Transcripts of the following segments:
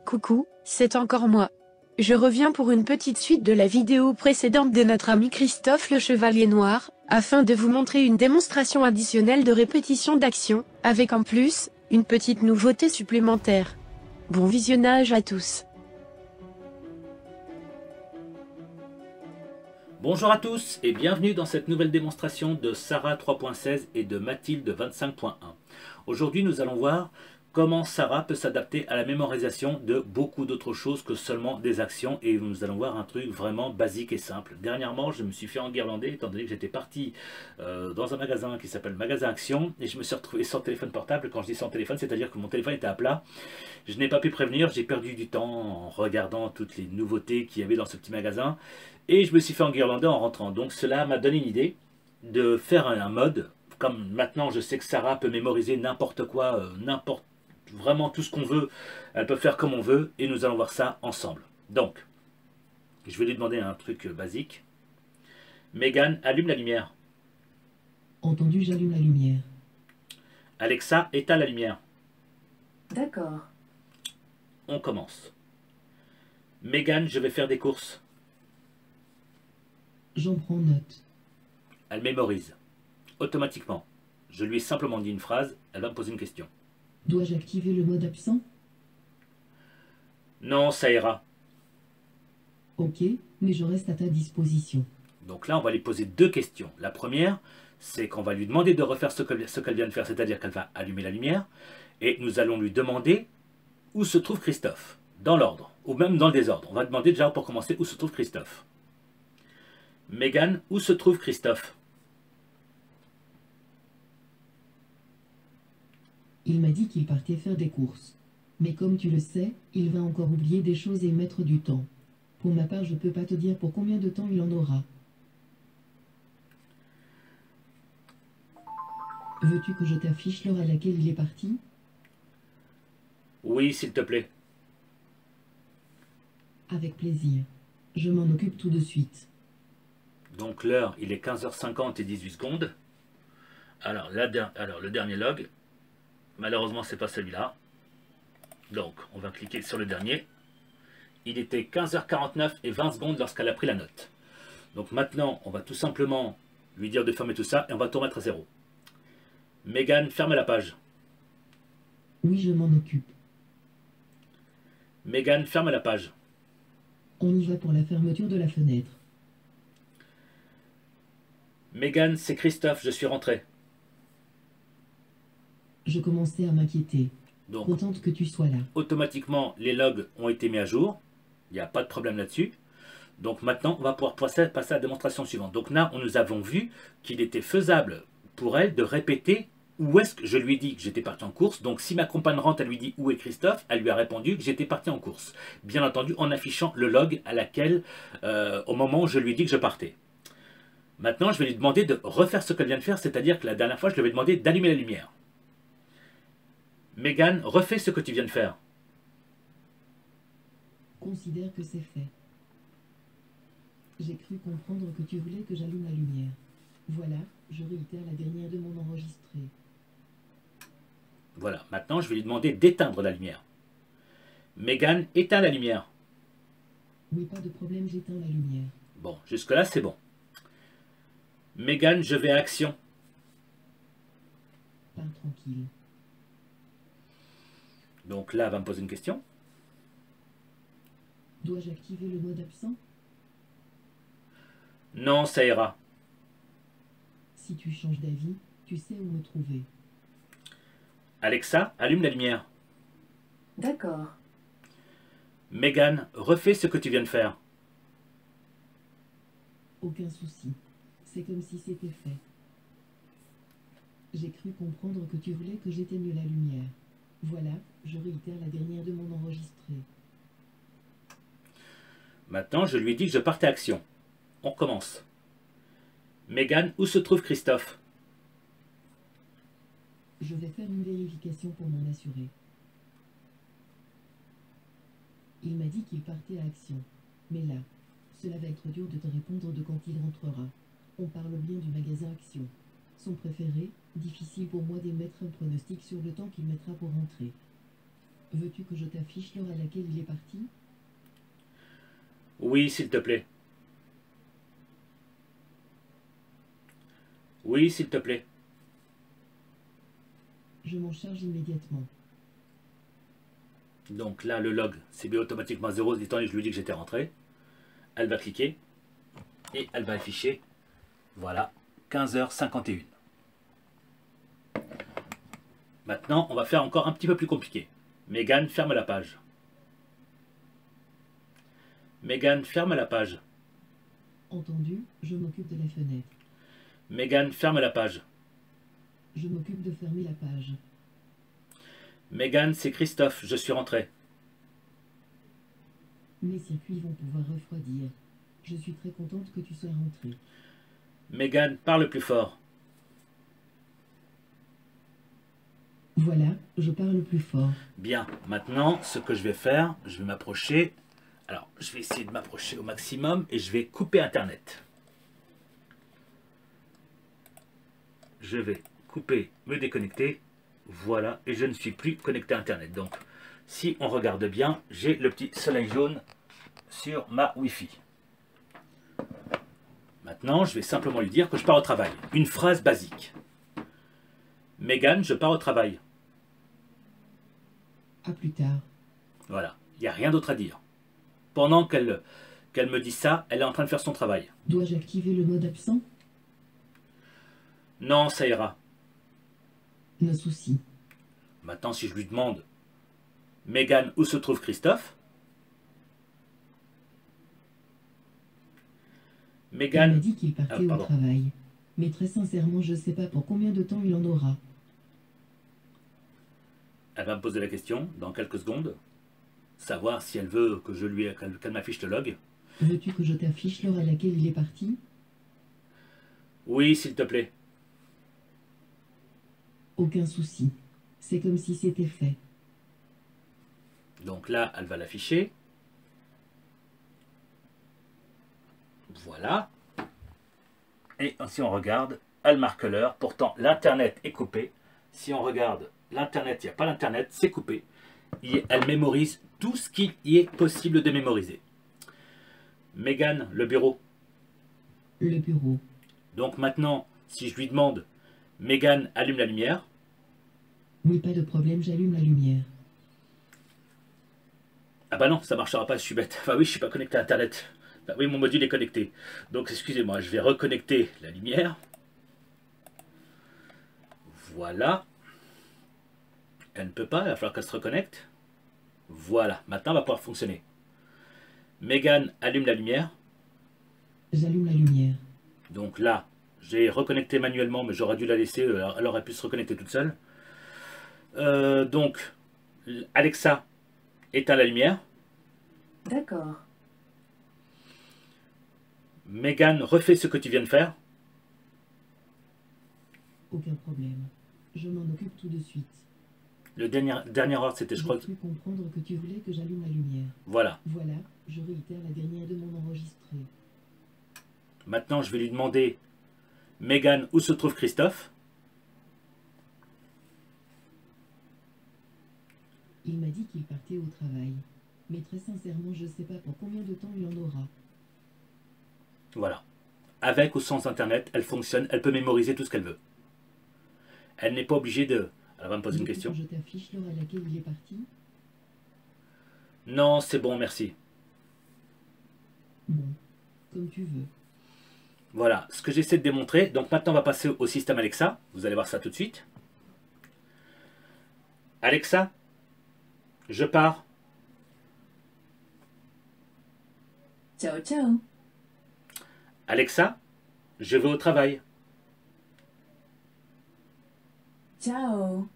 Coucou, c'est encore moi. Je reviens pour une petite suite de la vidéo précédente de notre ami Christophe le Chevalier Noir, afin de vous montrer une démonstration additionnelle de répétition d'action, avec en plus, une petite nouveauté supplémentaire. Bon visionnage à tous. Bonjour à tous et bienvenue dans cette nouvelle démonstration de Sarah 3.16 et de Mathilde 25.1. Aujourd'hui nous allons voir comment Sarah peut s'adapter à la mémorisation de beaucoup d'autres choses que seulement des actions, et nous allons voir un truc vraiment basique et simple. Dernièrement je me suis fait enguirlander étant donné que j'étais parti dans un magasin qui s'appelle Magasin Action et je me suis retrouvé sans téléphone portable. Quand je dis sans téléphone, c'est-à-dire que mon téléphone était à plat. Je n'ai pas pu prévenir, j'ai perdu du temps en regardant toutes les nouveautés qu'il y avait dans ce petit magasin et je me suis fait enguirlander en rentrant. Donc cela m'a donné une idée de faire un mode, comme maintenant je sais que Sarah peut mémoriser n'importe quoi, vraiment tout ce qu'on veut, elle peut faire comme on veut et nous allons voir ça ensemble. Donc, je vais lui demander un truc basique. Megan, allume la lumière. Entendu, j'allume la lumière. Alexa, éteins la lumière. D'accord. On commence. Megan, je vais faire des courses. J'en prends note. Elle mémorise. Automatiquement. Je lui ai simplement dit une phrase, elle va me poser une question. Dois-je activer le mode absent? Non, ça ira. Ok, mais je reste à ta disposition. Donc là, on va lui poser deux questions. La première, c'est qu'on va lui demander de refaire ce qu'elle vient de faire, c'est-à-dire qu'elle va allumer la lumière, et nous allons lui demander où se trouve Christophe, dans l'ordre, ou même dans le désordre. On va demander déjà pour commencer où se trouve Christophe. Megan, où se trouve Christophe? Il m'a dit qu'il partait faire des courses. Mais comme tu le sais, il va encore oublier des choses et mettre du temps. Pour ma part, je peux pas te dire pour combien de temps il en aura. Veux-tu que je t'affiche l'heure à laquelle il est parti? Oui, s'il te plaît. Avec plaisir. Je m'en occupe tout de suite. Donc l'heure, il est 15h50 et 18 secondes. Alors, le dernier log, malheureusement, c'est pas celui-là. Donc, on va cliquer sur le dernier. Il était 15h49 et 20 secondes lorsqu'elle a pris la note. Donc maintenant, on va tout simplement lui dire de fermer tout ça et on va tout remettre à zéro. Megan, ferme la page. Oui, je m'en occupe. Megan, ferme la page. On y va pour la fermeture de la fenêtre. Megan, c'est Christophe, je suis rentré. Je commençais à m'inquiéter. Donc, Contente que tu sois là. automatiquement, les logs ont été mis à jour. Il n'y a pas de problème là-dessus. Donc maintenant, on va pouvoir passer à la démonstration suivante. Donc là, nous avons vu qu'il était faisable pour elle de répéter où est-ce que je lui ai dit que j'étais parti en course. Donc si ma compagne rentre, elle lui dit où est Christophe, elle lui a répondu que j'étais parti en course. Bien entendu, en affichant le log à laquelle, au moment où je lui ai dit que je partais. Maintenant, je vais lui demander de refaire ce qu'elle vient de faire, c'est-à-dire que la dernière fois, je lui avais demandé d'allumer la lumière. Megan, refais ce que tu viens de faire. Considère que c'est fait. J'ai cru comprendre que tu voulais que j'allume la lumière. Voilà, je réitère la dernière de mon enregistré. Voilà, maintenant je vais lui demander d'éteindre la lumière. Megan, éteins la lumière. Oui, pas de problème, j'éteins la lumière. Bon, jusque-là c'est bon. Megan, je vais à action. Pars tranquille. Donc là, elle va me poser une question. Dois-je activer le mode absent? Non, ça ira. Si tu changes d'avis, tu sais où me trouver. Alexa, allume la lumière. D'accord. Megan, refais ce que tu viens de faire. Aucun souci. C'est comme si c'était fait. J'ai cru comprendre que tu voulais que j'éteigne la lumière. Voilà, je réitère la dernière de mon enregistré. Maintenant, je lui ai dit que je partais à action. On recommence. Megan, où se trouve Christophe? Je vais faire une vérification pour m'en assurer. Il m'a dit qu'il partait à action. Mais là, cela va être dur de te répondre de quand il rentrera. On parle bien du magasin Action. Son préféré, difficile pour moi d'émettre un pronostic sur le temps qu'il mettra pour rentrer. Veux-tu que je t'affiche l'heure à laquelle il est parti? Oui, s'il te plaît. Oui, s'il te plaît. Je m'en charge immédiatement. Donc là, le log s'est mis automatiquement 0, étant donné que je lui dis que j'étais rentré. Elle va cliquer et elle va afficher, voilà, 15h51. Maintenant, on va faire encore un petit peu plus compliqué. Megan, ferme la page. Megan, ferme la page. Entendu, je m'occupe de la fenêtre. Megan, ferme la page. Je m'occupe de fermer la page. Megan, c'est Christophe, je suis rentré. Mes circuits vont pouvoir refroidir. Je suis très contente que tu sois rentrée. Megan, parle plus fort. Voilà, je parle plus fort. Bien, maintenant, ce que je vais faire, je vais m'approcher. Alors, je vais essayer de m'approcher au maximum et je vais couper Internet. Je vais couper, me déconnecter. Voilà, et je ne suis plus connecté à Internet. Donc, si on regarde bien, j'ai le petit soleil jaune sur ma Wi-Fi. Maintenant, je vais simplement lui dire que je pars au travail. Une phrase basique. Megan, je pars au travail. À plus tard. Voilà, il n'y a rien d'autre à dire. Pendant qu'elle me dit ça, elle est en train de faire son travail. Dois-je activer le mode absent? Non, ça ira. No souci. Maintenant, si je lui demande, Megan, où se trouve Christophe? Il Megan, m'a dit qu'il partait au pardon. travail. Mais très sincèrement, je ne sais pas pour combien de temps il en aura. Elle va me poser la question dans quelques secondes. Savoir si elle veut que qu'elle m'affiche le log. Veux-tu que je t'affiche l'heure à laquelle il est parti? Oui, s'il te plaît. Aucun souci. C'est comme si c'était fait. Donc là, elle va l'afficher. Voilà. Et si on regarde, elle marque l'heure. Pourtant, l'Internet est coupé. Si on regarde l'Internet, il n'y a pas l'Internet, c'est coupé. Elle mémorise tout ce qu'il y est possible de mémoriser. Megan, le bureau. Le bureau. Donc maintenant, si je lui demande, Megan, allume la lumière. Oui, pas de problème, j'allume la lumière. Ah bah non, ça marchera pas, je suis bête. Enfin oui, je suis pas connecté à Internet. Bah oui, mon module est connecté. Donc excusez-moi, je vais reconnecter la lumière. Voilà. Elle ne peut pas, il va falloir qu'elle se reconnecte. Voilà, maintenant elle va pouvoir fonctionner. Megan, allume la lumière. J'allume la lumière. Donc là, j'ai reconnecté manuellement, mais j'aurais dû la laisser, elle aurait pu se reconnecter toute seule. Donc, Alexa, éteins la lumière. D'accord. Megan, refais ce que tu viens de faire. Aucun problème. Je m'en occupe tout de suite. Le dernier ordre, c'était, je crois. J'ai cru comprendre que tu voulais que j'allume la lumière. Voilà. Voilà, je réitère la dernière de mon enregistré. Maintenant, je vais lui demander, Megan, où se trouve Christophe? Il m'a dit qu'il partait au travail. Mais très sincèrement, je ne sais pas pour combien de temps il en aura. Voilà. Avec ou sans Internet, elle fonctionne, elle peut mémoriser tout ce qu'elle veut. Elle n'est pas obligée de... Elle va me poser une Veux-tu question. que je t'affiche l'heure à laquelle il est parti? Non, c'est bon, merci. Bon, comme tu veux. Voilà, ce que j'essaie de démontrer. Donc maintenant, on va passer au système Alexa. Vous allez voir ça tout de suite. Alexa, je pars. Ciao, ciao. Alexa, je vais au travail. Ciao.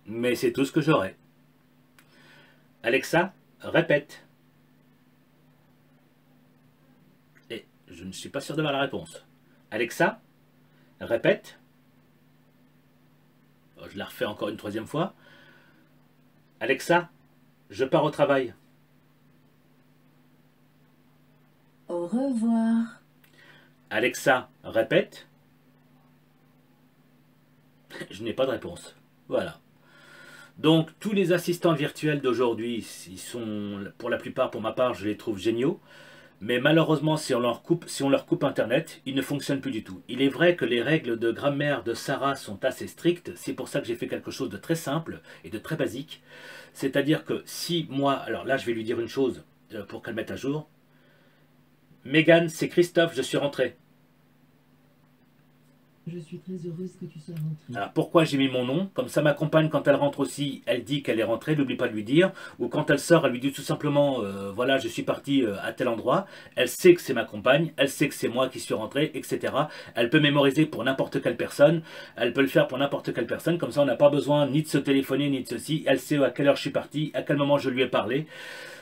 Mais c'est tout ce que j'aurai. Alexa, répète. Et je ne suis pas sûr d'avoir la réponse. Alexa, répète. Oh, je la refais encore une troisième fois. Alexa, je pars au travail. Au revoir. Alexa, répète. Je n'ai pas de réponse. Voilà. Donc tous les assistants virtuels d'aujourd'hui, ils sont, pour la plupart, pour ma part, je les trouve géniaux. Mais malheureusement, si on leur coupe Internet, ils ne fonctionnent plus du tout. Il est vrai que les règles de grammaire de Sarah sont assez strictes. C'est pour ça que j'ai fait quelque chose de très simple et de très basique. C'est-à-dire que si moi... Alors là, je vais lui dire une chose pour qu'elle mette à jour. Mégane, c'est Christophe, je suis rentré. Je suis très heureuse que tu sois rentrée. Alors pourquoi j'ai mis mon nom? Comme ça, ma compagne, quand elle rentre aussi, elle dit qu'elle est rentrée, n'oublie pas de lui dire. Ou quand elle sort, elle lui dit tout simplement, voilà, je suis parti à tel endroit. Elle sait que c'est ma compagne, elle sait que c'est moi qui suis rentré, etc. Elle peut mémoriser pour n'importe quelle personne. Elle peut le faire pour n'importe quelle personne. Comme ça, on n'a pas besoin ni de se téléphoner, ni de ceci. Elle sait à quelle heure je suis parti, à quel moment je lui ai parlé.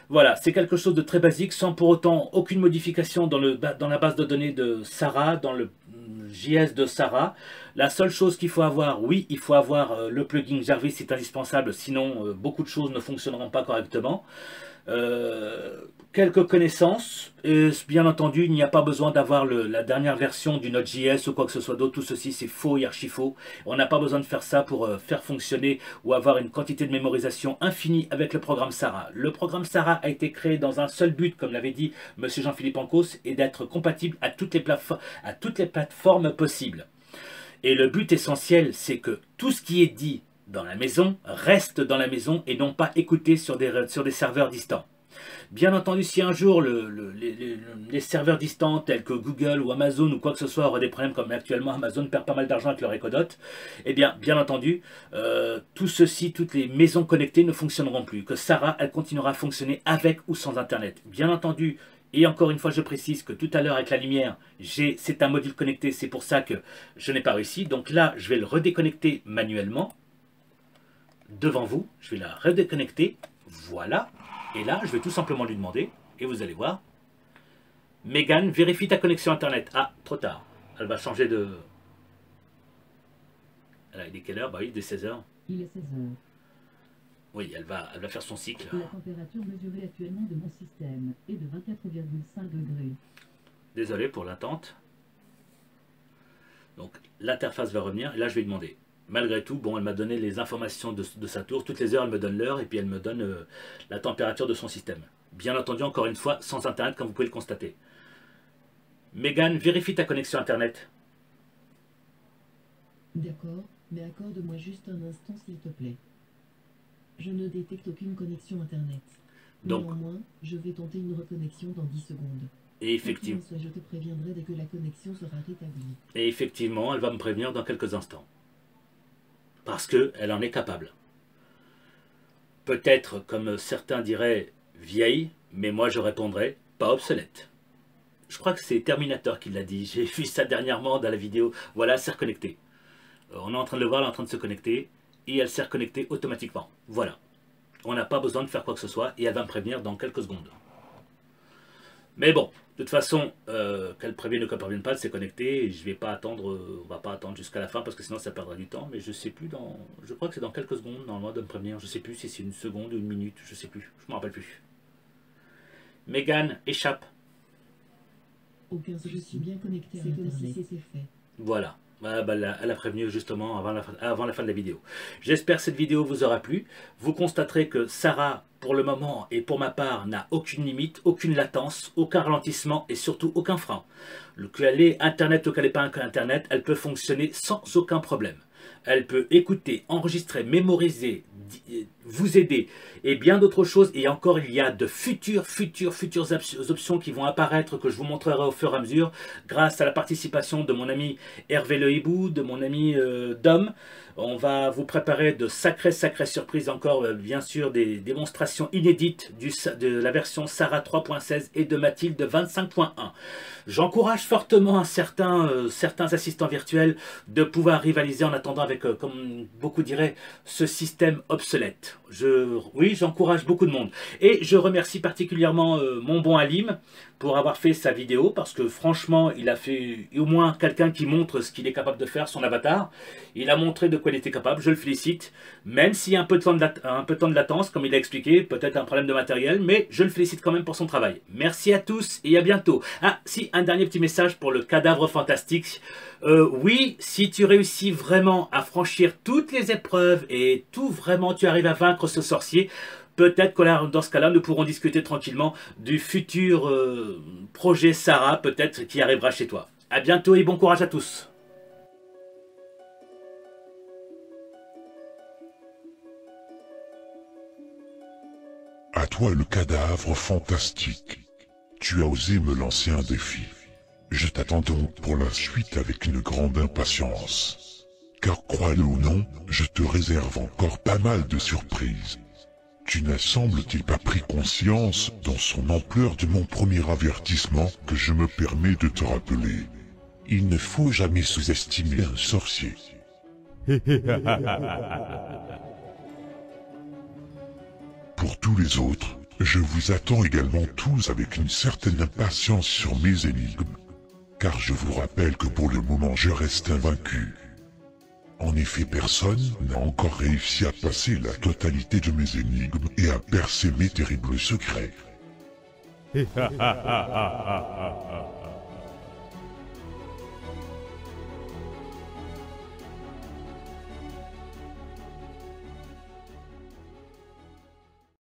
Voilà, c'est quelque chose de très basique, sans pour autant aucune modification dans la base de données de Sarah, dans le JS de Sarah. La seule chose qu'il faut avoir, oui, il faut avoir le plugin Jarvis, c'est indispensable, sinon beaucoup de choses ne fonctionneront pas correctement. Quelques connaissances, et bien entendu, il n'y a pas besoin d'avoir la dernière version du Node.js ou quoi que ce soit d'autre, tout ceci c'est faux et archi faux. On n'a pas besoin de faire ça pour faire fonctionner ou avoir une quantité de mémorisation infinie avec le programme Sarah. Le programme Sarah a été créé dans un seul but, comme l'avait dit M. Jean-Philippe Ancos, et d'être compatible à toutes les plateformes possibles. Et le but essentiel, c'est que tout ce qui est dit dans la maison reste dans la maison et non pas écouté sur des serveurs distants. Bien entendu, si un jour les serveurs distants tels que Google ou Amazon ou quoi que ce soit auraient des problèmes, comme actuellement Amazon perd pas mal d'argent avec leur Echo Dot, eh bien entendu, tout ceci, toutes les maisons connectées ne fonctionneront plus. Que Sarah, elle continuera à fonctionner avec ou sans Internet. Bien entendu, et encore une fois, je précise que tout à l'heure avec la lumière, c'est un module connecté, c'est pour ça que je n'ai pas réussi. Donc là, je vais le redéconnecter manuellement. Devant vous, je vais la redéconnecter, voilà, et là je vais tout simplement lui demander, et vous allez voir, Mégane, vérifie ta connexion internet. Ah, trop tard, elle va changer de... Il est quelle heure? Bah oui, il est 16h. Il est 16h. Oui, elle va faire son cycle. La température mesurée actuellement de mon système est de 24,5 degrés. Désolé pour l'attente. Donc l'interface va revenir, et là je vais lui demander. Malgré tout, bon, elle m'a donné les informations de sa tour. Toutes les heures, elle me donne l'heure et puis elle me donne la température de son système. Bien entendu, encore une fois, sans Internet, comme vous pouvez le constater. Mégane, vérifie ta connexion Internet. D'accord, mais accorde-moi juste un instant, s'il te plaît. Je ne détecte aucune connexion Internet. Donc, néanmoins, je vais tenter une reconnexion dans 10 secondes. Et effectivement, Je te préviendrai dès que la connexion sera rétablie. et effectivement, elle va me prévenir dans quelques instants. Parce qu'elle en est capable. Peut-être, comme certains diraient, vieille, mais moi je répondrais, pas obsolète. Je crois que c'est Terminator qui l'a dit, j'ai vu ça dernièrement dans la vidéo. Voilà, c'est reconnecté. On est en train de le voir, elle est en train de se connecter, et elle s'est reconnectée automatiquement. Voilà. On n'a pas besoin de faire quoi que ce soit, et elle va me prévenir dans quelques secondes. Mais bon, de toute façon, qu'elle prévienne ou qu'elle ne prévienne pas, elle s'est connectée, et je vais pas attendre, on va pas attendre jusqu'à la fin, parce que sinon ça perdra du temps, mais je sais plus je crois que c'est dans quelques secondes, normalement, de me prévenir, je sais plus si c'est une seconde ou une minute, je sais plus, je me rappelle plus. Mégane, échappe. Aucun souci, je suis bien connecté à Internet. C'est comme si c'était fait. Voilà. Elle a prévenu justement avant la fin de la vidéo. J'espère que cette vidéo vous aura plu. Vous constaterez que Sarah, pour le moment et pour ma part, n'a aucune limite, aucune latence, aucun ralentissement et surtout aucun frein. Qu'elle ait Internet ou qu'elle n'ait pas Internet, elle peut fonctionner sans aucun problème. Elle peut écouter, enregistrer, mémoriser, vous aider et bien d'autres choses. Et encore, il y a de futures options qui vont apparaître, que je vous montrerai au fur et à mesure, grâce à la participation de mon ami Hervé Le Hibou, de mon ami Dom. On va vous préparer de sacrées surprises encore, bien sûr, des démonstrations inédites de la version Sarah 3.16 et de Mathilde 25.1. J'encourage fortement certains assistants virtuels de pouvoir rivaliser en attendant avec, comme beaucoup diraient, ce système obsolète. Oui, j'encourage beaucoup de monde. Et je remercie particulièrement mon bon Alim pour avoir fait sa vidéo, parce que franchement, il a fait au moins quelqu'un qui montre ce qu'il est capable de faire, son avatar. Il a montré de quoi il était capable, je le félicite, même s'il y a un peu de temps de latence, comme il a expliqué, peut-être un problème de matériel, mais je le félicite quand même pour son travail. Merci à tous et à bientôt. Ah, si, un dernier petit message pour le cadavre fantastique. Oui, si tu réussis vraiment à à franchir toutes les épreuves et tout vraiment tu arrives à vaincre ce sorcier, peut-être que là, dans ce cas-là, nous pourrons discuter tranquillement du futur projet Sarah, peut-être qui arrivera chez toi. À bientôt et bon courage à tous. À toi le cadavre fantastique. Tu as osé me lancer un défi. Je t'attends donc pour la suite avec une grande impatience. Car crois-le ou non, je te réserve encore pas mal de surprises. Tu n'as semble-t-il pas pris conscience, dans son ampleur de mon premier avertissement, que je me permets de te rappeler. Il ne faut jamais sous-estimer un sorcier. Pour tous les autres, je vous attends également tous avec une certaine impatience sur mes énigmes, car je vous rappelle que pour le moment je reste invaincu. En effet, personne n'a encore réussi à passer la totalité de mes énigmes et à percer mes terribles secrets.